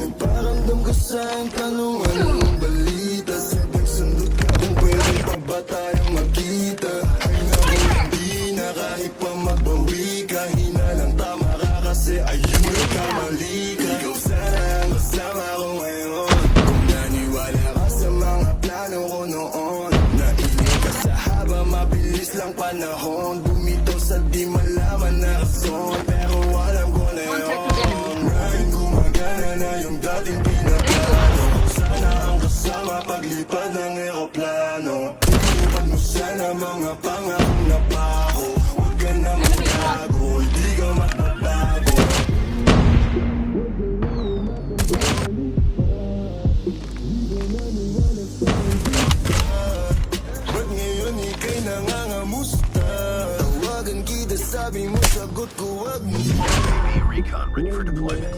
Nagparamdam ka sa'kin, tanong anong balita. Sabay sundot ka kung pwede pa ba tayo magkita. Ay naku, hindi na kahit pa magbawi ka. Hinalang tama ka kasi ayun ka, mali ka. Ikaw sana ang kasama ko ngayon. Kung naniwala ka sa mga plano ko noon, nainip ka sa haba, mabilis lang panahon. Bumitaw sa di malaman na rason, pero alam ko na yun. Ngayon gumagana na yung dating pinaplano. Sana ang kasama paglipad ng eroplano. Tinupad mo sana mga pangakong napako. Huwag ka na magbago, hindi ka magbabago. Ba't ngayon ika'y nangangamusta? Tawagan kita, sabi mo sagot ko wag mo. Recon ready for deployment.